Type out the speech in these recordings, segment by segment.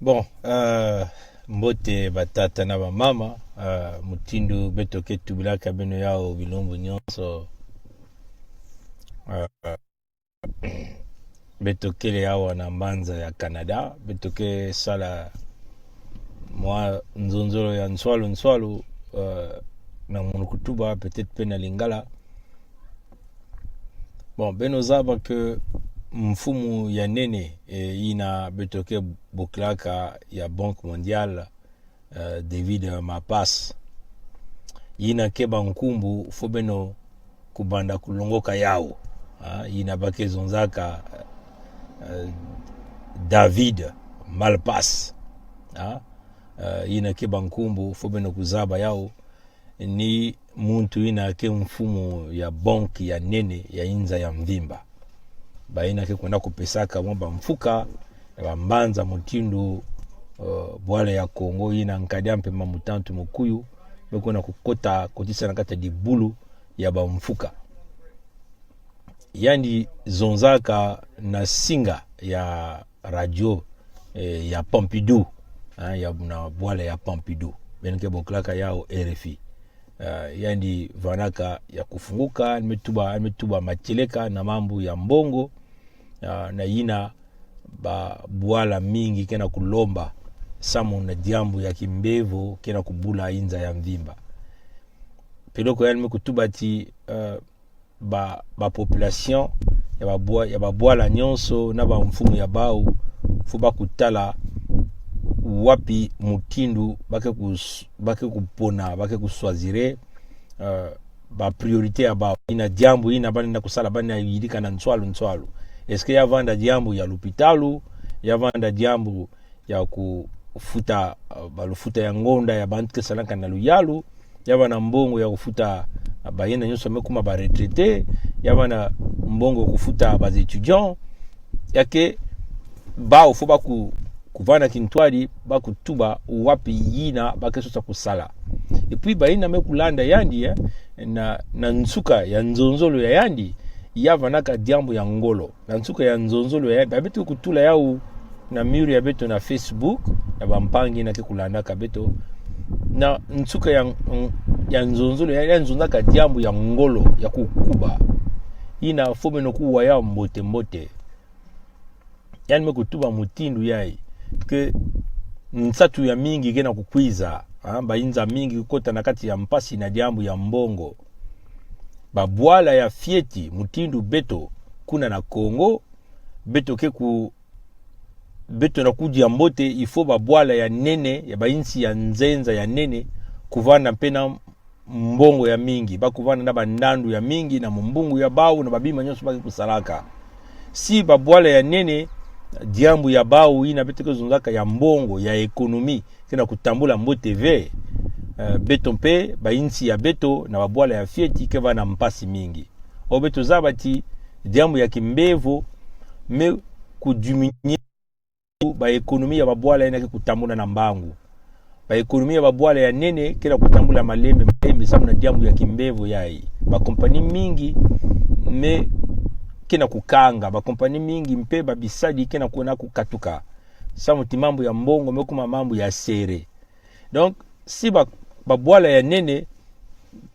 Bon, mbote batata na ba mama, mutindu beto ketu bilaka beno yao bilombo nyonso, beto kele yao na mbanza ya Canada, beto ke sala mwa nzonzolo ya nswalu, na munukutuba peut-être pe na lingala. Bon, beno zaba ke mfumu ya nene ina betoke buklaka ya Banque Mondiale David Mapas ina keba nkumbu fo beno kubanda kulongoka yao ina bake zonzaka David Malpas ina keba nkumbu fo beno kuzaba yao ni muntu ina ke mfumu ya banki ya nene ya inza ya mvimba baina ke kwenda kupesaka mwamba mfuka ya mbanza mutindu bwale ya Kongo ina nkadia mpema mutantu mukuyu bekona kukota kotisa nakata di bulu ya ba mfuka yani zonzaka na singa ya radio ya Pompidou ya na bwale ya Pompidou benke boklaka yao RFI yani vanaka ya kufunguka ametuba macheleka na mambo ya mbongo na yina ba bwala mingi kena kulomba samu na diambu ya kimbevo kena kubula inza ya mvimba peloko yani kutuba ti ba population ya ba bwala nyonso na ba mfumu ya bau fuba kutala wapi mutindu bake kupona bake kuswazire ba priorité ya ba ina jambo ina bana kusala bana yidika na nswalu eske ya vanda jambo ya lupitalu ya vanda jambo ya kufuta balufuta ya ngonda ya bantu kesalaka na luyalu ya bana mbongo ya kufuta bayena nyonso mekuma ba retraité ya bana mbongo kufuta ba étudiants yake ba ufuba kuvana kintwali bakutuba wapi yina bakesosa kusala et puis baina mekulanda yandi na nsuka ya nzonzolo ya yandi yavanaka diambo ya ngolo na nsuka ya nzonzolo ya yandi babeto kutula yao na muru ya beto na Facebook na bampangi na kekulanda kabeto na nsuka ya nzonzolo ya nzonzaka diambo ya ngolo ya kukuba ina fomeno kuwa ya mbote yani mekutuba mutindu yai ke nsatu ya mingi kena kukwiza bainza mingi kukota na kati ya mpasi na diambu ya mbongo babwala ya fieti mutindu beto kuna na Kongo beto keku beto na kudia mbote ifo babwala ya nene ya bainsi ya nzenza ya nene kuvana pena mbongo ya mingi bakuvana na bandandu ya mingi na mbungu ya bau na babima nyonso baki kusalaka si babwala ya nene diambu ya bau ina beteke zonzaka ya mbongo ya ekonomi kena kutambula mbote ve beto mpe bainsi ya beto na babwala ya fieti keva na mpasi mingi o beto zabati diambu ya kimbevo me kuduminye ba ekonomi ya babwala ina kutambula na mbangu ba ekonomi ya babwala ya nene kena kutambula malembe samu na diambu ya kimbevo yai ba kompani mingi me kena kukanga ba kompani mingi mpe babisadi kena kuona kukatuka samu ti mambo ya mbongo mekuma mambo ya sere donc si babwala ya nene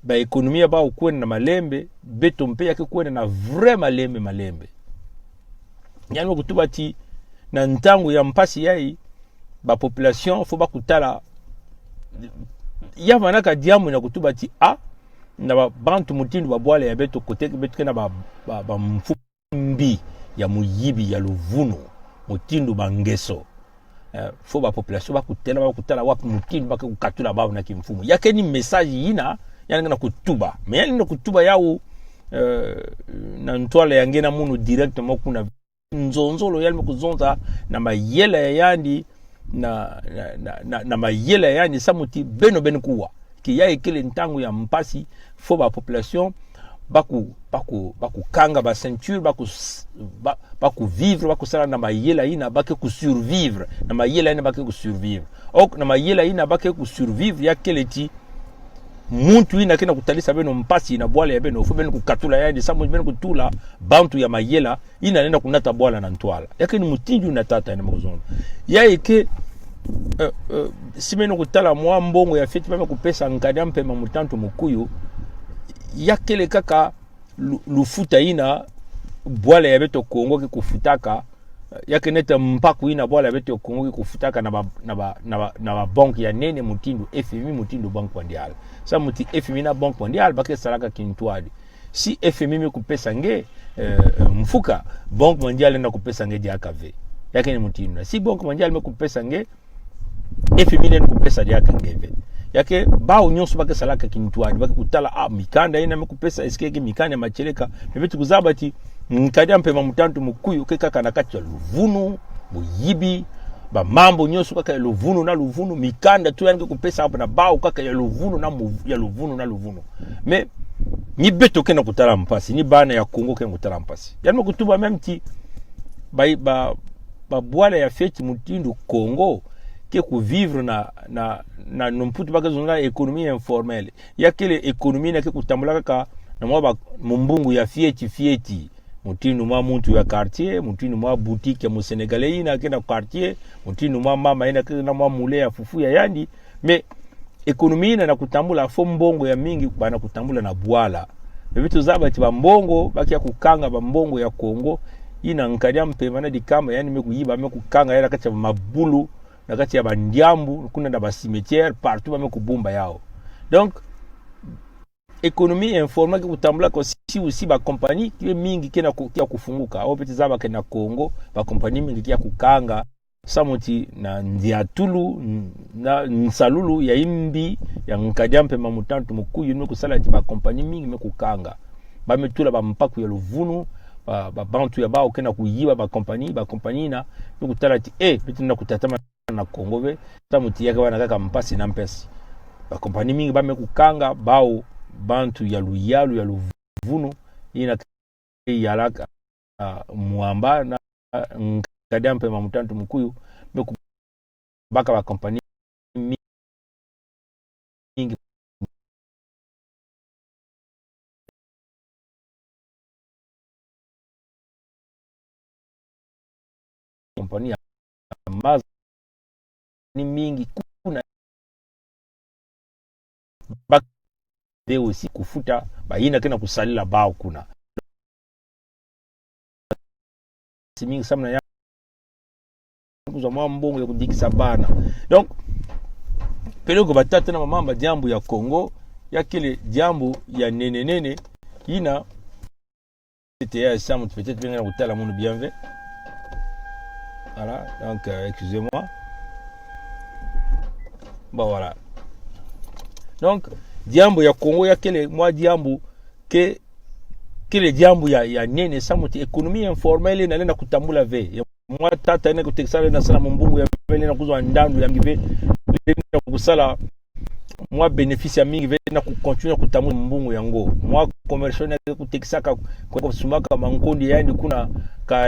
ba ekonomia ba ukuwe na malembe beto mpe yake kuwe na vrai malembe yani kutuba ti na ntangu ya mpasi yai ba population fo bakutala ya vanaka diamu na kutuba ti na bantu mutindu babwala ya beto kote beto kena ba mfumbi ya muyibi ya luvuno mutindu bangeso fo ba population bakutala wapi mutindu bakukatula babu na kimfumu yake ni message yina yani na kutuba me yani na kutuba yao na ntwala yangena munu directement kuna nzonzolo yani kuzonza na mayela ya yandi na mayela ya yandi samuti beno kuwa ki ya ekele ntangu ya mpasi fo ba population baku kanga ba ceinture baku vivre baku sala na mayela ina bake ku survivre na mayela ina bake ku survivre ok na mayela ina bake ku survivre ya keleti muntu ina kena kutalisa beno mpasi na bwala ya beno fo beno kukatula yandi samu beno kutula bantu ya mayela ina nenda kunata bwala na ntwala yake ni mutinju na tata ina mozonda ya eke simeno kutala mwa mbongo ya feti pame kupesa nkadi mpema mutantu mukuyu yakele kaka lufuta ina bwala ya beto Kongo ki kufutaka yake neta mpaku ina bwala ya beto Kongo ki kufutaka na ba banki ya nene mutindu FMI mutindu Banque Mondiale sa muti FMI na Banque Mondiale bake salaka kintwadi si FMI me kupesa nge mfuka Banque Mondiale na kupesa nge diakave yake ni mutindu si Banque Mondiale me kupesa nge FMI ne kupesa diakangeve yake bao nyonso bake salaka kintwadi bake kutala mikanda ina me kupesa eskeke mikanda macheleka bebetu kuzabati nkadi mpema mutantu mukuyu keka na kati ya luvunu buyibi ba mambo nyonso kaka ya luvunu na luvunu mikanda tu yange kupesa hapo na bao kaka ya luvunu na luvunu me ni beto kena kutala mpasi ni bana ya Kongo kena kutala mpasi yani kutuba memti ba bwala ya feti mutindu Kongo ke ku vivre na nomputu baka zonga ekonomia informelle yakele ekonomia na ke kutambula kaka na mwa mumbungu ya fieti mutindu mwa muntu ya quartier mutindu mwa boutique ya musenegalais ina kena quartier mutindu mwa mama ina kena mwa mule ya fufu ya yandi me ekonomia na kutambula fo mbongo ya mingi bana kutambula na bwala bebitu zabati ba mbongo baki ya kukanga ba mbongo ya Kongo ina nkadia mpema na dikama yani mekuyiba mekukanga yana kati ya mabulu na kati ya bandiambu kuna na ba cimetière partout ba mekubumba yao donc économie informelle kutambula ko si aussi ba compagnie ki mingi kena kia kufunguka au peti zaba kena Kongo ba compagnie mingi kia kukanga samuti na ndiatulu na nsalulu ya imbi ya nkadia mpema mutantu mukuyu nime kusala ti ba compagnie mingi me kukanga ba metula ba mpaku ya luvunu ba bantu ya bao kena kuyiba ba compagnie na kutala ti peti na kutatama na Kongo be samuti yake wana kaka mpasi na mpesi ba compagnie mingi ba me kukanga bao bantu ya luyalu ya luvunu ina yalaka muamba na nkadia mpema mutantu mukuyu meku baka ba compagnie mingi compagnie maza ni mingi kuna baka de aussi kufuta baina kena kusalila bao kuna simingi samna ya kuzama mbongo ya kudikisa bana donc peloko batata na mama jambo ya Kongo ya kile jambo ya nene ina c'était à ça peut-être venir au tel monde bien fait voilà donc excusez-moi bon voilà donc jambo ya Kongo ya kile mwa jambo kile jambo ya nene samuti ekonomia informelle na lenda kutambula ve mwa tata ene kutekisala na sala mbungu ya vele na kuzwa ndandu ya ngive na kusala mwa benefice ya mingi ve na kukontinua kutambula mbungu ya ngo mwa commercial na kutekisaka kwa kusumaka mankondi yani kuna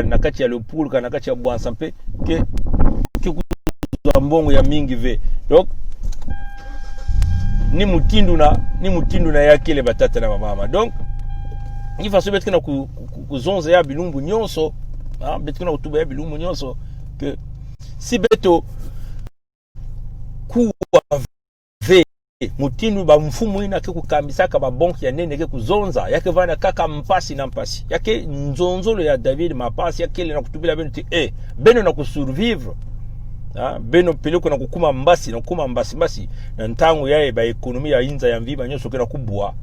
na kati ya lepul kana kati ya bwansampe ke kuzwa mbungu ya mingi ve donc ni mutindu na yakile batata na mama donc il faut se mettre na kuzonza ya bilumbu nyonso betu na kutuba ya bilumbu nyonso que si beto kuwa ve mutindu ba mfumu ina ke kukambisaka ba banki ya nene ke kuzonza yake vana kaka mpasi na mpasi yake nzonzolo ya David mapasi yake na kutubila beno ti beno na kusurvivre beno peleko na kukuma mbasi na ntango yae ba ekonomia ya inza ya mviba nyonso kena kubwa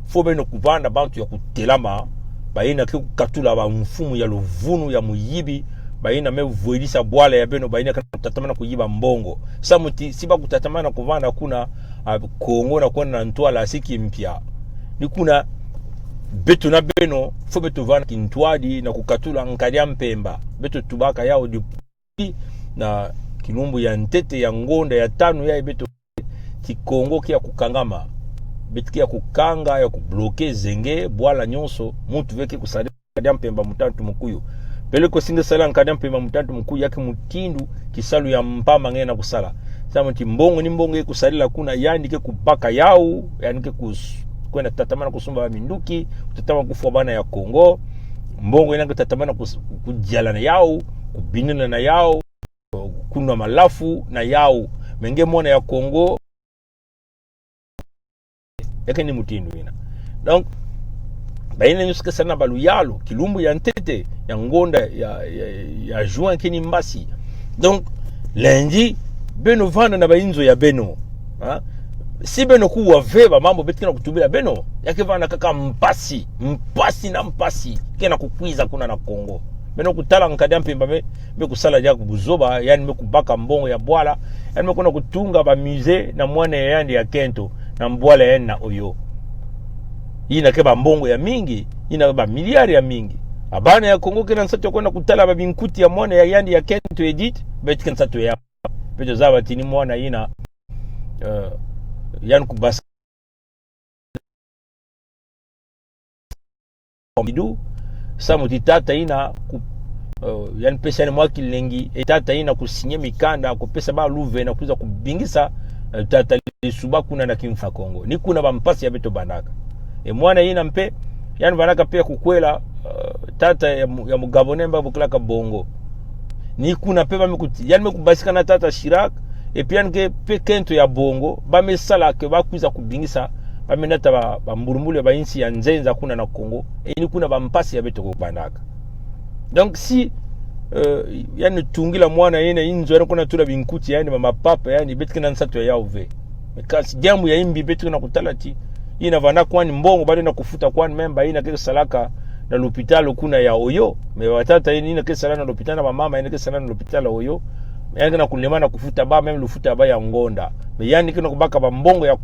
fo beno kuvanda bantu ya kutelama baina ke kukatula ba mfumu ya luvunu ya muyibi baina me voilisa bwala ya beno baina kana kutatamana kuyiba mbongo samuti siba kutatamana kuvanda kuna Kongo na kuna ntwala siki mpya ni kuna beto na beno fo beto vana kintwadi na kukatula nkadia mpemba beto tubaka yao di na kilumbu ya ntete ya ngonda ya tano ya beto ki Kongo kia kukangama beto kia kukanga ya kubloke zenge bwala nyonso mutu veke kusali nkadia mpemba mutantu mukuyu pele ko singa sala nkadia mpemba mutantu mukuyu yake mutindu kisalu ya mpama ngena kusala samuti mbongo ni mbongo kusalila kuna yani ke kupaka yao yani ke kwenda tatamana kusumba minduki kutatama kufua bana ya Kongo mbongo ina kutatamana kujalana yao kubinana na yao kuna malafu na yao menge mwana ya Congo yake ni mutindu ina. Donc baina nyuska sana balu yalo kilumbu ya ntete ya ngonda ya juin kini mbasi. Donc lundi beno vana na bainzo ya beno ha? Si beno kuwa veba mambo betikina kutubila beno yake vana kaka mpasi na mpasi kena kukwiza kuna na Congo beno kutala nkadya mpemba me kusala ja kubuzoba yani me kubaka mbongo ya bwala yani me kuna kutunga ba musée na mwana ya yandi ya Kento na mbwala yani na Oyo ina keba mbongo ya mingi ina ba miliari ya mingi abana ya Congo kena nsato kwenda kutala ba binkuti ya mwana ya yandi ya Kento edit betikina nsato ya beto zaba tini mwana ina yani kubasa Pompidou samu titata ina yani pesa ni mwaki lengi etata ina kusinye mikanda kupesa ba luve na kuza kubingisa tata lisuba kuna na kimfa Kongo ni kuna bampasi ya beto banaka mwana ina mpe yani banaka pia kukwela tata ya mugabone mba buklaka bongo ni kuna pepa mekuti yani mekubasika na tata Chirac et puis anke pe Kento ya bongo ba mesala ke ba kuza kubingisa ba menata ba mburumbule ba insi ya nzenza kuna na Congo ni kuna ba mpasi ya beto kubanaka. Donc si yani tungila mwana yene inzo yana kuna tula binkuti yani mama papa yani betkina nsato ya uve mekasi jamu ya imbi betkina kutalati ina vana kwani mbongo bado na kufuta kwani memba ina kile salaka na l'hôpital kuna ya Oyo me watata ina kile salaka na l'hôpital na mama ina kile salaka na l'hôpital Oyo yani na kulemana kufuta ba meme lufuta ba ya ngonda me yani kina kubaka ba mbongo ya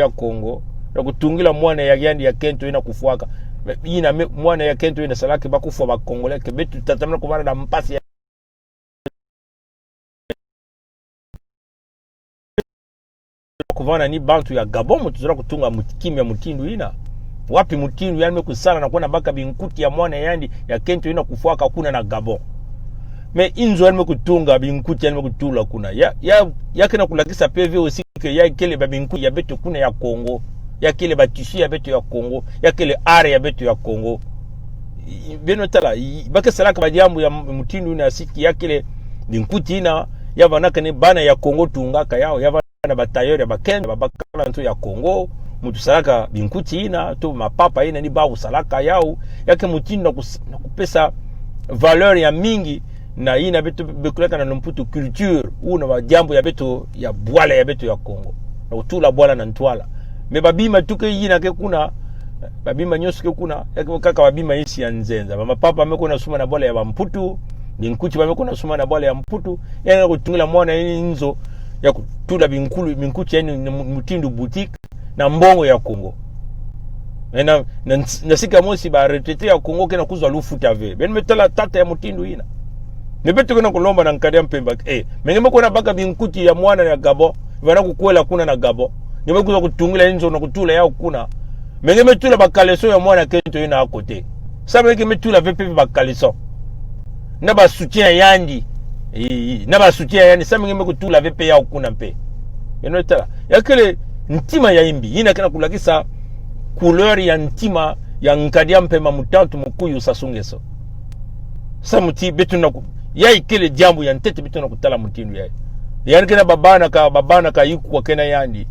Congo na kutungila mwana ya yandi ya Kento ina kufuaka ina mwana ya Kento ina salaki bakufa ba Congolais ke betu tatamana kubana na mpasi ya kuvana ni bantu ya Gabon mutuzura kutunga mutikimya mutindu ina wapi mutindu yani mekusala na kuona baka binkuti ya mwana yandi ya Kento ina kufuaka kuna na Gabon me inzo yani mekutunga binkuti yani mekutula kuna ya kena kulakisa PV aussi que ya kele ba binkuti ya betu kuna ya Congo ya kile batishi ya betu ya Congo ya kile are ya betu ya Congo beno tala baka salaka bajambu ya mutindu na siki ya kile binkuti ina ya vanaka ni bana ya Congo tungaka yao ya vana batayori ya bakenda babakala nto ya Congo mutu salaka binkuti ina to mapapa ina ni babu salaka yao yake mutindu na kupesa valeur ya mingi na ina betu bekuleka na lumputu culture una bajambu ya betu ya bwala ya betu ya Congo na utula bwala na ntwala me babima tuke yina ke kuna babima nyoso ke kuna yake kaka babima isi ya nzenza mama papa ameko na suma na bola ya bamputu binkuti bameko na suma na bola ya mputu yana kutungila mwana inzo ya kutula binkuti yani mutindu boutique na mbongo ya Congo na sika mosi ba retraité ya Congo kena kuzwa lufuta ve ben metala tata ya mutindu ina nebetu kuna kulomba na nkadya mpemba mengeme kuna baka binkuti ya mwana ya Gabon vana kukwela kuna na Gabon nyuma kuza kutungila inzo na kutula yao kuna mengeme tula bakaleso ya mwana Kento ina akote sabe mengeme tula vepe bakaleso na ba soutien yandi na ba soutien yandi sabe mengeme kutula vepe yao kuna mpe yeno tala yakele ntima ya imbi ina kana kulakisa couleur ya ntima ya nkadya mpemba mutantu mukuyu sasungeso samuti betu na ya ikele jambu ya ntete betu na kutala mutindu ya yani kena babana ka yiku kwa kena yandi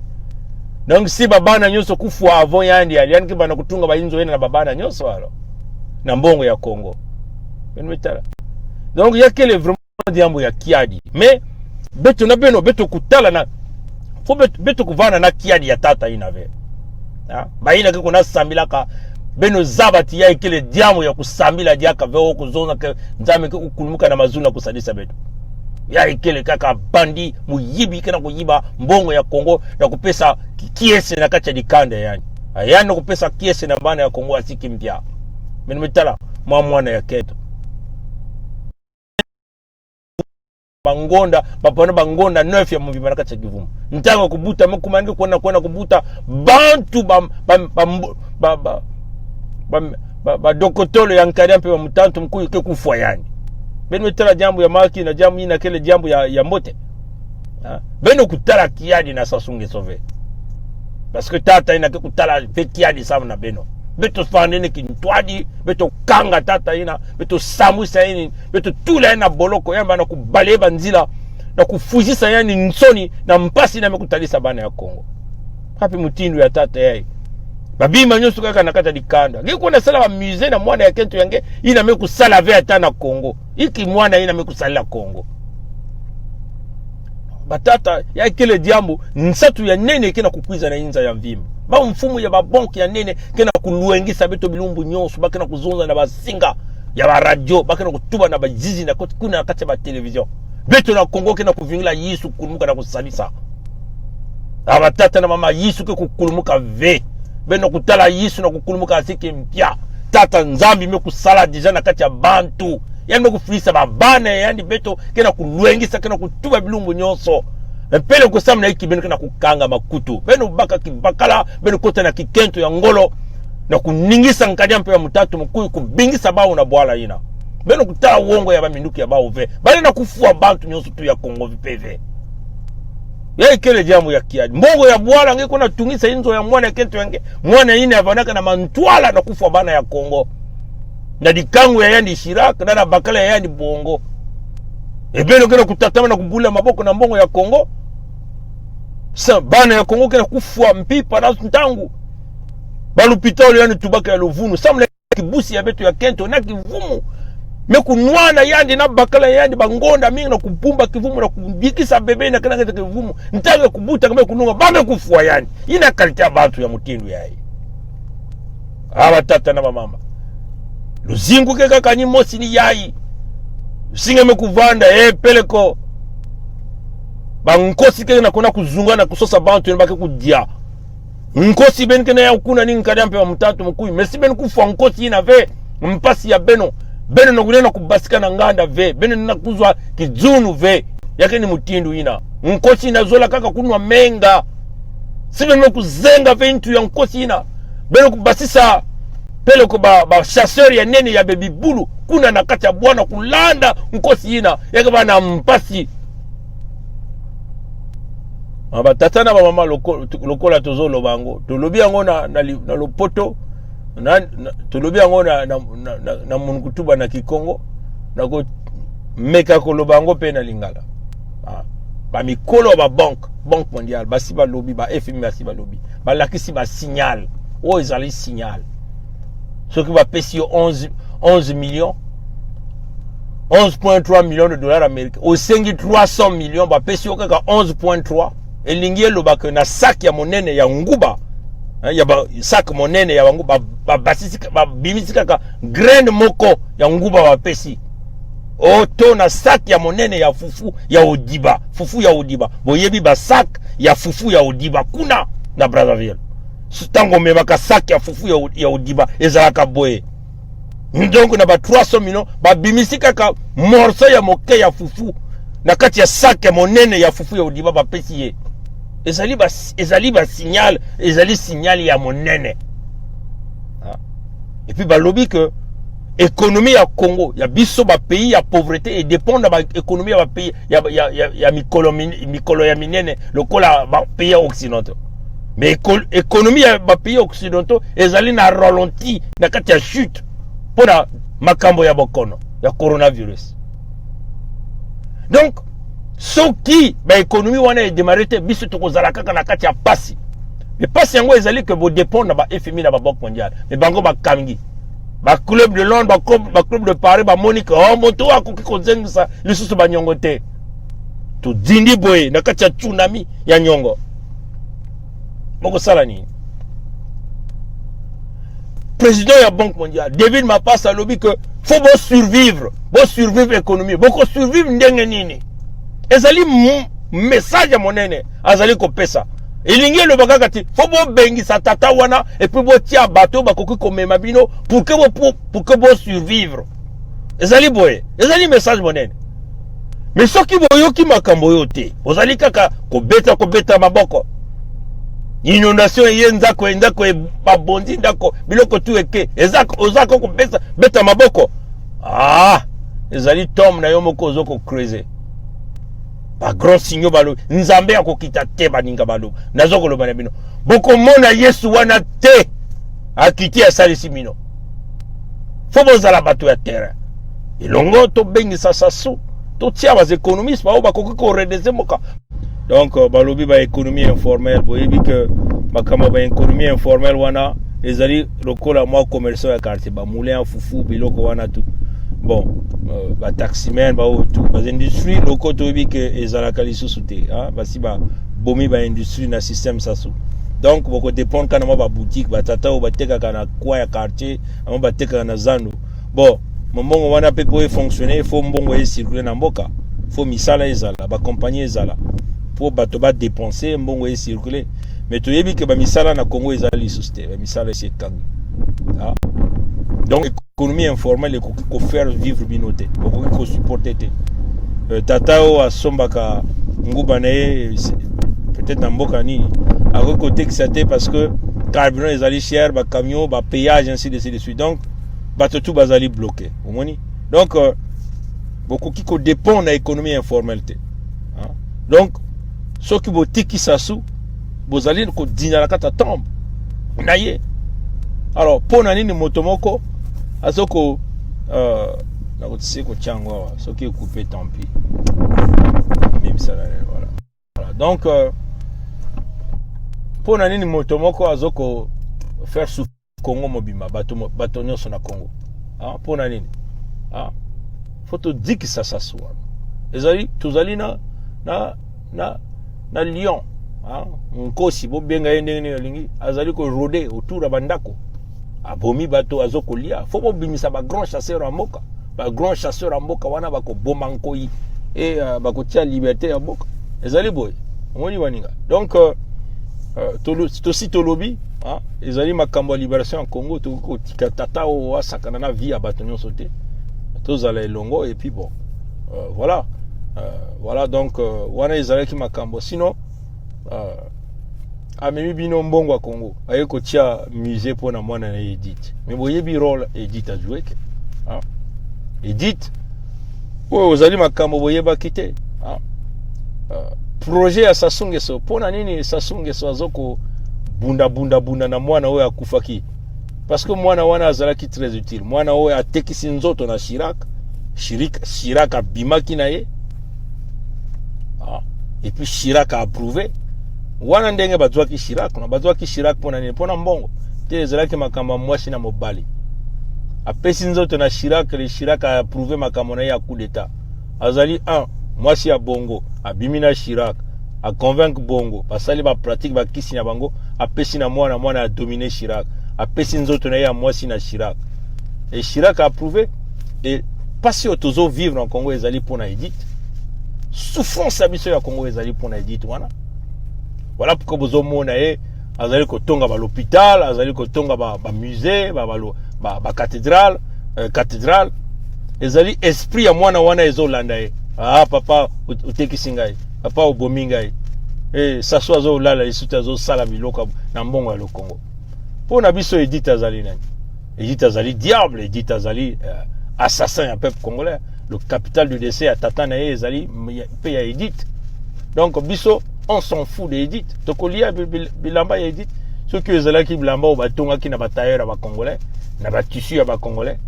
donc si babana nyoso kufu avant yandi yani kibana kutunga bayinzo yena na babana nyoso walo na mbongo ya Congo benmetala donc yakele vraiment jambu ya kiadi mais betu na beno betu kutala na fo betu kuvana na kiadi ya tata inave baina ke kuna sambilaka beno zabati ya ikele diamu ya kusambila diaka veo kuzona ke nzame ke ukulumuka na mazuna kusadisa betu ya ikele kaka bandi muyibi kana kuyiba mbongo ya Congo na kupesa kiese na kacha dikande yani kupesa kiese na bana ya Congo asiki mpya menimetala mwana ya Kento bangonda bapana bangonda 9 ya muvima na kacha kivumu ntanga kubuta mkumange kuona kubuta bantu ba dokotolo ya nkadya mpe mutantu mkuyu ke kufwa yani beno tala jambu ya maki na jambu ina kele jambu ya mbote beno kutala kiadi na sasunge sove parce que tata ina ke kutala pe kiadi sama na beno beto fandene kintwadi beto kanga tata ina beto samusa ini beto tula ina boloko yamba na kubaleba nzila na kufujisa yani nsoni na mpasi na mekutalisa bana ya Kongo hapi mutindu ya tata yai babima nyoso kaka nakata dikanda ngiko na sala ba musée na mwana ya kento yange ina mekusala ve ata na Kongo iki mwana ina mekusala Kongo batata ya kile diambo nsatu ya nene kena kukwiza na inza ya mvimba ba mfumu ya babonki ya nene kena kuluengisa beto bilumbu nyonso bakena kuzonza na basinga ya ba radio bakena kutuba na bajizi na kuna kati ba television beto na Kongo kena kuvingila Yesu kulumuka na kusalisa abatata na mama Yesu ke kukulumuka ve beno kutala Yesu na kukulumuka asike mpya tata nzambi mekusala deja na kati ya bantu yani mekufilisa babana yani beto kena kuluengisa kena kutuba bilumbu nyonso pele kusamu na hiki beno kena kukanga makutu beno baka kibakala beno kota na kikento ya ngolo na kuningisa nkadia mpe ya mutatu mkuu kubingisa bao na bwala ina beno kutala uongo ya baminduki ya bao ve bale na kufua bantu nyonso tu ya Kongo vipeve ya ikele jamu ya kiadi mbongo ya bwala nge kuna tungisa inzo ya mwana ya kento yange mwana ine avanaka na mantuala na kufua bana ya Kongo na dikangu ya yandi Shiraka na bakala ya yandi bongo ebeno kena kutatama na kubula maboko na mbongo ya Kongo sa bana ya Kongo kena kufua mpipa na ntangu balupitalo yani tubaka ya Lovunu samla kibusi ya beto ya kento na kivumu meku nwana yandi na bakala yandi bangonda mingi na kupumba kivumu na kubikisa bebe na kana kivumu ntangu kubuta kama kununga bame kufua yani ina kalita bantu ya mutindu yai aba tata na mama luzingu keka kanyi mosi ni yai singe mekuvanda peleko bankosi keke na kona kuzunga na kusosa bantu ya mbake kudia nkosi ben kena ya ukuna ni nkada mpe wa mutatu mkui mesi ben kufa nkosi ina ve mpasi ya beno na kunena kubasika na nganda ve beno na kuzwa kizunu ve yake ni mutindu ina nkosi ina zola kaka kunwa menga sibe mekuzenga ve intu ya nkosi ina beno kubasisa pele ko ba chasseur ya nene ya baby bulu kuna na kati ya bwana kulanda nkosi ina yake bana mpasi abatatana ba mama lokola tozolo bango tolobi yango na lopoto tolobi yango na munkutuba na Kikongo na ko meka ko lobango pe na lingala ba mikolo ba banque mondiale basi ba lobby ba FMI basi ba lobby ba lakisi ba signal o ezali signal ce qui va payer 11 millions 11.3 millions de dollars américains au 300 millions va payer au 11.3 et lingie lobaka na sac ya monene ya nguba ya ba sac monene ya nguba ba basisika ba bimisika ka grain moko ya nguba wa pesi oto na sac ya monene ya fufu ya odiba boyebi ba sac ya fufu ya odiba kuna na Brazzaville tango mebaka sac ya fufu ya odiba ezalaka boye donc na ba 300 millions ba bimisika ka morceau ya moke ya fufu na kati ya sac ya monene ya fufu ya odiba ba pesi ye ezali ba signal ezali signal ya monene et puis ba lobby que économie ya Congo ya biso ba pays ya pauvreté et dépend de ba économie ya ba pays ya mikolo ya minene lokola ba pays occidentaux mais économie ya ba pays occidentaux ezali na ralenti na kati ya chute pona makambo ya bokono ya coronavirus donc soki ba économie wana e démarrer te biso to kozala kaka na kati ya pasi mais pasi yango ezali que bo dépendre ba FMI na ba banque mondiale mais bango ba kangi ba club de Londres ba club de Paris ba Monique moto akoki kozengisa lisusu ba nyongo te to dindi boye na kati ya tsunami ya nyongo moko sala nini président ya banque mondiale David Mapasa lobby que faut bo survivre économie boko survivre ndenge nini ezali message ya monene azali kopesa elingi elobaka kati faut bo bengisa tata wana et puis bo tia bateau bakoki komema bino pour que bo survivre ezali boye ezali message monene mais soki boyoki makambo yo te ozali kaka kobeta maboko inondation ye nzako babondi ndako biloko tu eke ozako beta maboko ezali tom na yo moko ozoko creuser ba grand signaux balo nzambe akokita te baninga balo nazoko loba na bino boko mona Yesu wana te akiti asalisi bino fo bozala bato ya terrain elongo tobengisa sasu totia baéconomiste bao bakoki koredese mboka. Donc balobi baéconomie informelle boyebi ke makambo baéconomie informelle wana ezali lokola mwa commerçant ya quartier bamoulin ya fufu biloko wana tu bon bataximen bao tu baindustrie loko toyebi ke ezalaka lisusu te basi babomi baindustrie na système sasu. Donc boko dépendre kana mwa baboutique batata oyo batekaka na kwa ya quartier amo batekaka na zando. Bon mbongo wana pe po fonctionner faut mbongo circuler na mboka, faut misala ezala ba compagnie ezala pour bato ba dépenser mbongo circuler. Mais toyebi ke ba misala na Congo ezali lisusu te, ba misala c'est kangi. Donc économie informelle ko faire vivre binote, ko supporter te. Tata o asombaka nguba na ye peut-être na mboka nini à côté que c'était parce que carburant ezali cher, ba camion, ba péage ainsi de suite. Donc bato tout bazali bloqué. Donc beaucoup qui dépend de l'économie informelle. Donc ceux qui botiki sasu bozali ko dina la kata tombe. Naye. Alors pour nani motomoko azoko na kotse ko changwa ceux qui coupé tant pis. Même ça voilà. Donc pour nani motomoko azoko faire souffrir Congo mobima bato nyonso na Congo pour nani faut te dire que ça s'assoit ezali tozali na Lyon nkosi bo benga yende ne lingi azali ko rôder autour ya bandako abomi bato azoko lia faut bo bimisa ba grand chasseur en mboka wana bako bomba nkoi et bako tia liberté ya mboka ezali boy omoni baninga. Donc to lobby ezali makambo ya libération en Congo to tika tata o sakana na vie ya bato nyonso te tozala elongo et puis bon voilà donc wana ezalaki makambo sinon amemi bino mbongo ya Congo aye kotia musée pona mwana na Edith mais boyebi rôle Edith a joué Edith oyo ozali makambo boyebaki te projet ya Sassou Nguesso pona nini Sassou Nguesso azoko bunda na mwana oyo akufaki parce que mwana wana azalaki très utile mwana oyo atekisi nzoto na Chirac abimaki na ye et puis Chirac a approuvé wana ndenge bazwaki Chirac pona nini pona mbongo te ezalaki makambo mwasi na mobali apesi nzoto na Chirac a approuvé makambo na ye ya coup d'état azali mwasi ya bongo abimi na Chirac a convaincre bongo basali ba pratique ba kisi na bango apesi na mwana a dominer Chirac apesi nzoto na ya mwasi na Chirac et Chirac a approuvé et pasi otozo vivre en Congo ezali pona Edith souffrance abiso ya Congo ezali pona Edith wana voilà pourquoi bozo mona azali ko tonga ba l'hôpital azali ko tonga ba musée ba cathédrale ezali esprit ya mwana wana ezolanda papa utekisi ngai papa obomi ngai saso azolala lisuta azosala biloko na mbongo ya Congo pona biso Edith azali nani Edith azali diable Edith azali assassin ya peuple congolais le capital du décès à tata na ezali pe ya Edith. Donc biso on s'en fout de Edith tokolia bilamba ya Edith ceux qui ezalaki bilamba o batongaki na batailleur ba congolais na ba tissu ya ba congolais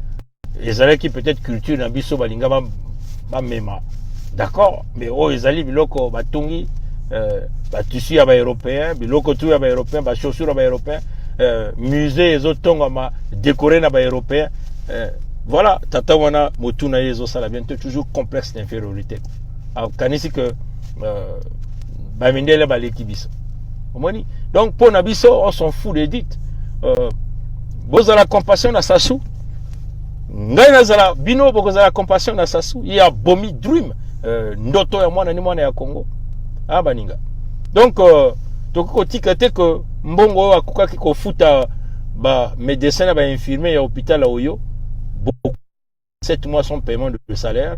ezalaki peut-être culture na biso balinga ba mema d'accord mais ezali biloko batongi ba tissu ya ba européen biloko tu ya ba européen ba chaussures ya ba européen musée ezotonga ma décoré na ba européen voilà tata wana motuna yezo sala bientôt toujours complexe d'infériorité kanisi que ba mindele ba l'équibiso omoni. Donc pour na biso on s'en fout d'Edith bozala compassion na Sassou ngai nazala bino bokozala compassion na Sassou ya bomi dream ndoto ya mwana ni mwana ya Congo baninga. Donc tokotika te que mbongo akukaki kofuta ba médecin ba infirmier ya hôpital à Oyo 7 mois sans paiement de salaire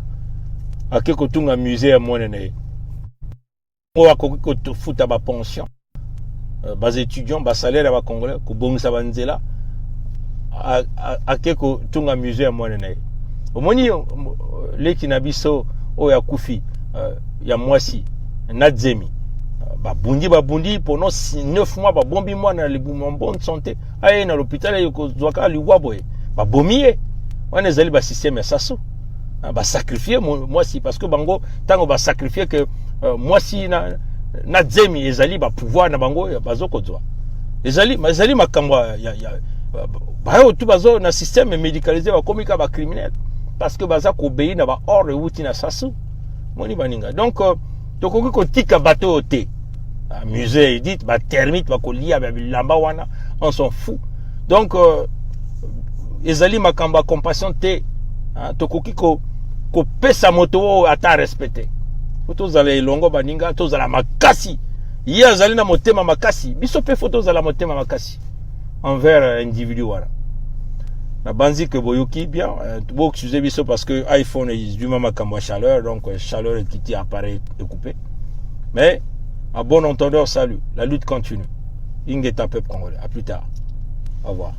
ake kotunga musée ya mwana na ye akoki kofuta ba pension bas étudiants bas salaire ya ba congolais ko bongisa banzela ake kotunga musée ya mwana na ye omoni leki na biso oyo akufi ya mwasi na Nadzemi babundi pendant 9 mois babombi mwana libumu en bonne santé aye na l'hôpital aye kozwaka liwa boye babomi ye wana ezali basystème ya sasu basacrifie mwasi parce que bango ntango basacrifie que mwasi na dzemi ezali bapouvoir na bango bazokozwa ezali makambo bayo tu bazo na système médicalisé bakomika bacriminel parce que baza kobeyi na baordre euti na sasu moni baninga donc tokoki kotika bato te musée edite batermite bakolia bilamba wana on s'en fout donc ezali makambo ya compassion te tokoki kopesa moto ata respecte fo tozala elongo baninga tozala makasi ye azali na motema makasi biso mpe fo tozala motema makasi envers individu wana na banzi que boyoki bien bo excusez biso parce que iPhone est du même makambo ya chaleur donc chaleur ekiti appareil est coupé mais à bon entendeur salut la lutte continue ingeta peuple congolais à plus tard au revoir.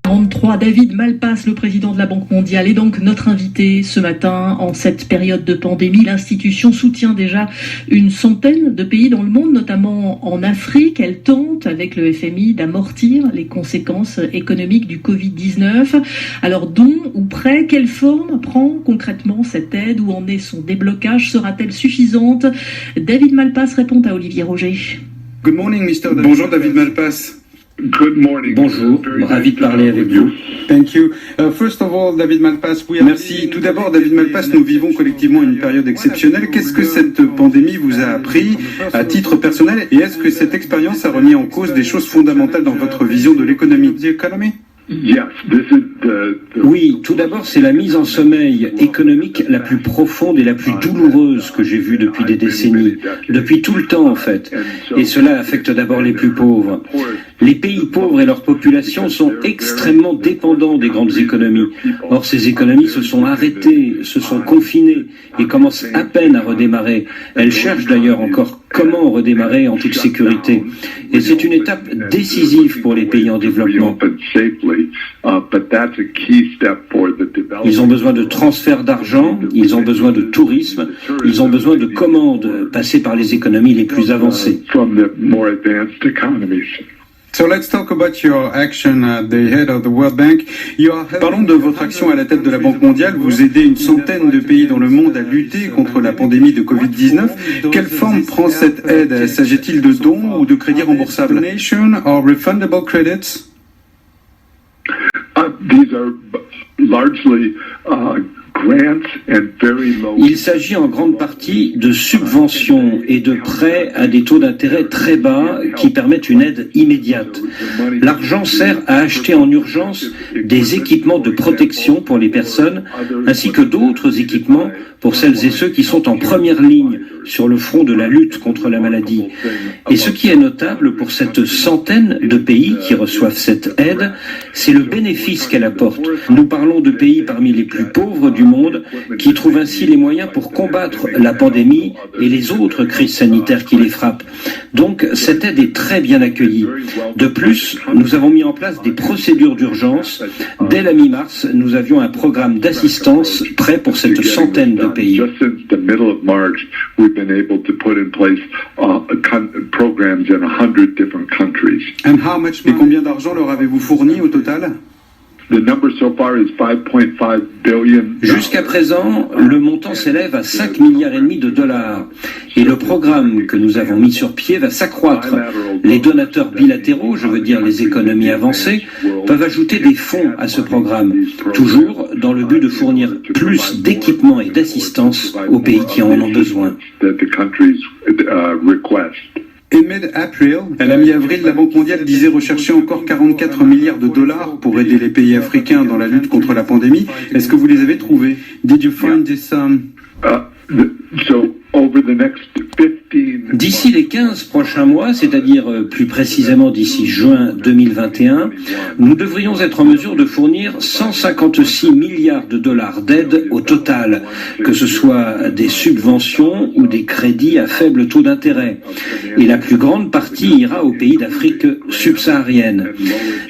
43, David Malpass, le président de la Banque mondiale, est donc notre invité ce matin. En cette période de pandémie, l'institution soutient déjà une centaine de pays dans le monde, notamment en Afrique. Elle tente, avec le FMI, d'amortir les conséquences économiques du Covid-19. Alors, don ou prêt, quelle forme prend concrètement cette aide? Où en est son déblocage? Sera-t-elle suffisante? David Malpass répond à Olivier Roger. Good morning, Mr. David. Bonjour, David Malpass. Good morning. Bonjour, ravi de parler avec vous. Thank you. First of all, David Malpass, merci. Tout d'abord, David Malpass, nous vivons collectivement une période exceptionnelle. Qu'est-ce que cette pandémie vous a appris à titre personnel et est-ce que cette expérience a remis en cause des choses fondamentales dans votre vision de l'économie? Oui, tout d'abord, c'est la mise en sommeil économique la plus profonde et la plus douloureuse que j'ai vue depuis des décennies, depuis tout le temps en fait. Et cela affecte d'abord les plus pauvres. Les pays pauvres et leurs populations sont extrêmement dépendants des grandes économies. Or, ces économies se sont arrêtées, se sont confinées et commencent à peine à redémarrer. Elles cherchent d'ailleurs encore comment redémarrer en toute sécurité. Et c'est une étape décisive pour les pays en développement. Ils ont besoin de transferts d'argent, ils ont besoin de tourisme, ils ont besoin de commandes passées par les économies les plus avancées. So let's talk about your action at the head of the World Bank. Parlons de votre action à la tête de la Banque mondiale. Vous aidez une centaine de pays dans le monde à lutter contre la pandémie de Covid-19. Quelle forme prend cette aide? S'agit-il de dons ou de crédits remboursables? Donation or refundable credits? These are largely Il s'agit en grande partie de subventions et de prêts à des taux d'intérêt très bas qui permettent une aide immédiate. L'argent sert à acheter en urgence des équipements de protection pour les personnes ainsi que d'autres équipements pour celles et ceux qui sont en première ligne sur le front de la lutte contre la maladie. Et ce qui est notable pour cette centaine de pays qui reçoivent cette aide, c'est le bénéfice qu'elle apporte. Nous parlons de pays parmi les plus pauvres du monde qui trouvent ainsi les moyens pour combattre la pandémie et les autres crises sanitaires qui les frappent. Donc cette aide est très bien accueillie. De plus, nous avons mis en place des procédures d'urgence. Dès la mi-mars, nous avions un programme d'assistance prêt pour cette centaine de pays. Just since the middle of March, we've been able to put in place programs in 100 different countries. And how much? Et combien d'argent leur avez-vous fourni au total? The number so far is 5.5 billion. Jusqu'à présent, le montant s'élève à 5 milliards et demi de dollars. Et le programme que nous avons mis sur pied va s'accroître. Les donateurs bilatéraux, je veux dire les économies avancées, peuvent ajouter des fonds à ce programme, toujours dans le but de fournir plus d'équipements et d'assistance aux pays qui en ont besoin. Et mid-April, à la mi-avril, la Banque mondiale disait rechercher encore 44 milliards de dollars pour aider les pays africains dans la lutte contre la pandémie. Est-ce que vous les avez trouvés? Did you find this D'ici les 15 prochains mois, c'est-à-dire plus précisément d'ici juin 2021, nous devrions être en mesure de fournir 156 milliards de dollars d'aide au total, que ce soit des subventions ou des crédits à faible taux d'intérêt. Et la plus grande partie ira aux pays d'Afrique subsaharienne.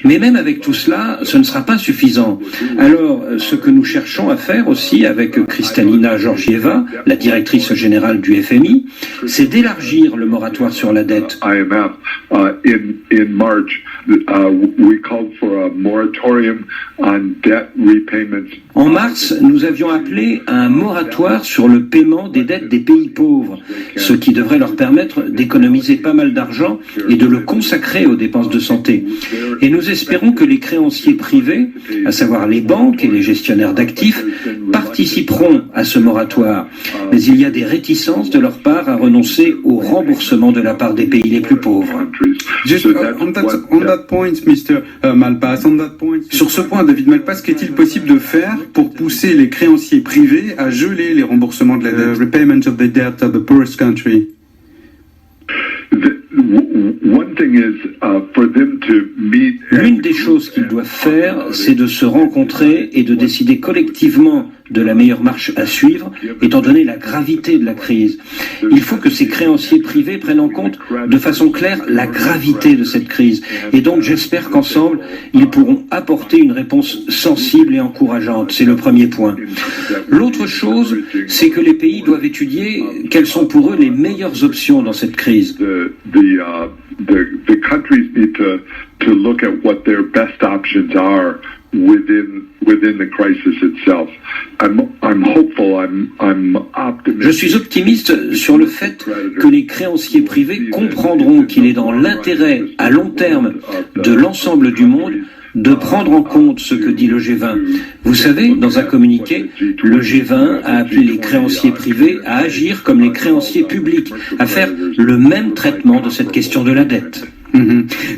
Mais même avec tout cela, ce ne sera pas suffisant. Alors, ce que nous cherchons à faire aussi avec Kristalina Georgieva, la directrice générale centrale du FMI, c'est d'élargir le moratoire sur la dette. IMF, in March, we called for a moratorium on debt repayments. En mars, nous avions appelé à un moratoire sur le paiement des dettes des pays pauvres, ce qui devrait leur permettre d'économiser pas mal d'argent et de le consacrer aux dépenses de santé. Et nous espérons que les créanciers privés, à savoir les banques et les gestionnaires d'actifs, participeront à ce moratoire. Mais il y a des réticences de leur part à renoncer au remboursement de la part des pays les plus pauvres. Just on that point, Mr. Malpass, sur ce point, David Malpass, qu'est-il possible de faire pour pousser les créanciers privés à geler les remboursements de la dette? Repayment of the debt of the poorest country. L'une des choses qu'ils doivent faire, c'est de se rencontrer et de décider collectivement de la meilleure marche à suivre, étant donné la gravité de la crise. Il faut que ces créanciers privés prennent en compte de façon claire la gravité de cette crise. Et donc j'espère qu'ensemble, ils pourront apporter une réponse sensible et encourageante. C'est le premier point. L'autre chose, c'est que les pays doivent étudier quelles sont pour eux les meilleures options dans cette crise. The countries need to look at what their best options are within the crisis itself. I'm hopeful. I'm optimistic. Je suis optimiste sur le fait que les créanciers privés comprendront qu'il est dans l'intérêt à long terme de l'ensemble du monde de prendre en compte ce que dit le G20. Vous savez, dans un communiqué, le G20 a appelé les créanciers privés à agir comme les créanciers publics, à faire le même traitement de cette question de la dette.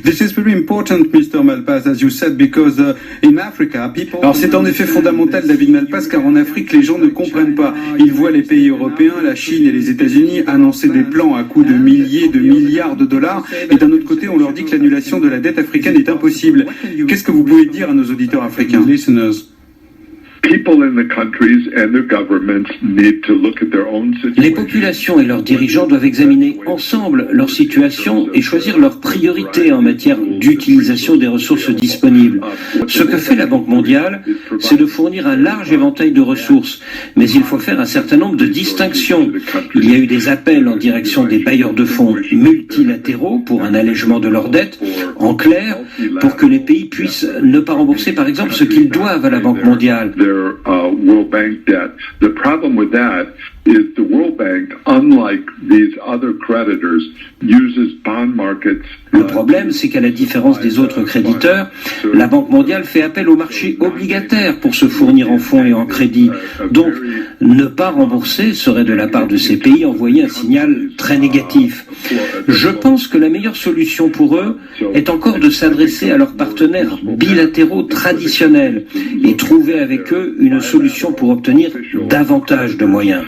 This is very important, Mr. Malpass, as you said, because in Africa, people... Alors c'est en effet fondamental, David Malpass, car en Afrique, les gens ne comprennent pas. Ils voient les pays européens, la Chine et les États-Unis annoncer des plans à coût de milliers de milliards de dollars, et d'un autre côté, on leur dit que l'annulation de la dette africaine est impossible. Qu'est-ce que vous pouvez dire à nos auditeurs africains? Listeners. Les populations et leurs dirigeants doivent examiner ensemble leur situation et choisir leurs priorités en matière d'utilisation des ressources disponibles. Ce que fait la Banque mondiale, c'est de fournir un large éventail de ressources, mais il faut faire un certain nombre de distinctions. Il y a eu des appels en direction des bailleurs de fonds multilatéraux pour un allègement de leurs dettes, en clair, pour que les pays puissent ne pas rembourser par exemple ce qu'ils doivent à la Banque mondiale. World Bank debt. The problem with that is the World Bank, unlike these other creditors, uses bond markets. Le problème, c'est qu'à la différence des autres créditeurs, la Banque mondiale fait appel au marché obligataire pour se fournir en fonds et en crédit. Donc, ne pas rembourser serait de la part de ces pays envoyer un signal très négatif. Je pense que la meilleure solution pour eux est encore de s'adresser à leurs partenaires bilatéraux traditionnels et trouver avec eux une solution pour obtenir davantage de moyens.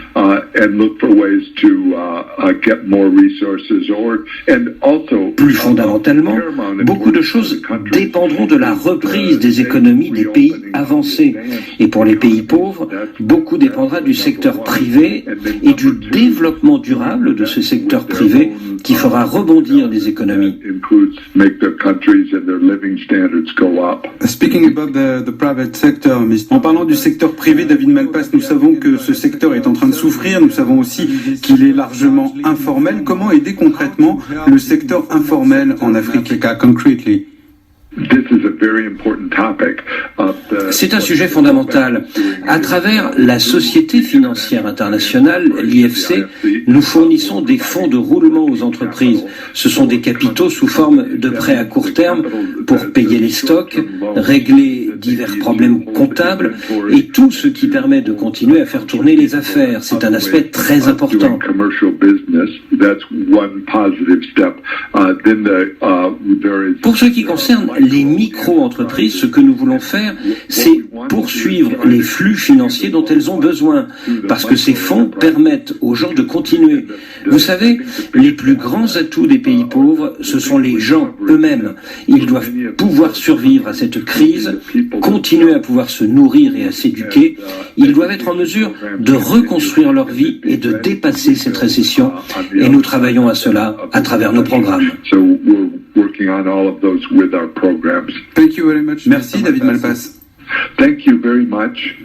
Plus fondamentalement, beaucoup de choses dépendront de la reprise des économies des pays avancés. Et pour les pays pauvres, beaucoup dépendra du secteur privé et du développement durable de ce secteur privé qui fera rebondir les économies. Speaking about the private sector, en parlant du secteur privé, David Malpass, nous savons que ce secteur est en train de souffrir, nous savons aussi qu'il est largement informel. Comment aider concrètement le secteur informel en Afrique, concretely? C'est un sujet fondamental. À travers la Société financière internationale, l'IFC, nous fournissons des fonds de roulement aux entreprises. Ce sont des capitaux sous forme de prêts à court terme pour payer les stocks, régler divers problèmes comptables et tout ce qui permet de continuer à faire tourner les affaires. C'est un aspect très important. Pour ce qui concerne les micro-entreprises, ce que nous voulons faire, c'est poursuivre les flux financiers dont elles ont besoin, parce que ces fonds permettent aux gens de continuer. Vous savez, les plus grands atouts des pays pauvres, ce sont les gens eux-mêmes. Ils doivent pouvoir survivre à cette crise, continuer à pouvoir se nourrir et à s'éduquer. Ils doivent être en mesure de reconstruire leur vie et de dépasser cette récession. Et nous travaillons à cela à travers nos programmes. Working on all of those with our programs. Thank you very much. Merci David Malpass. Thank you very much.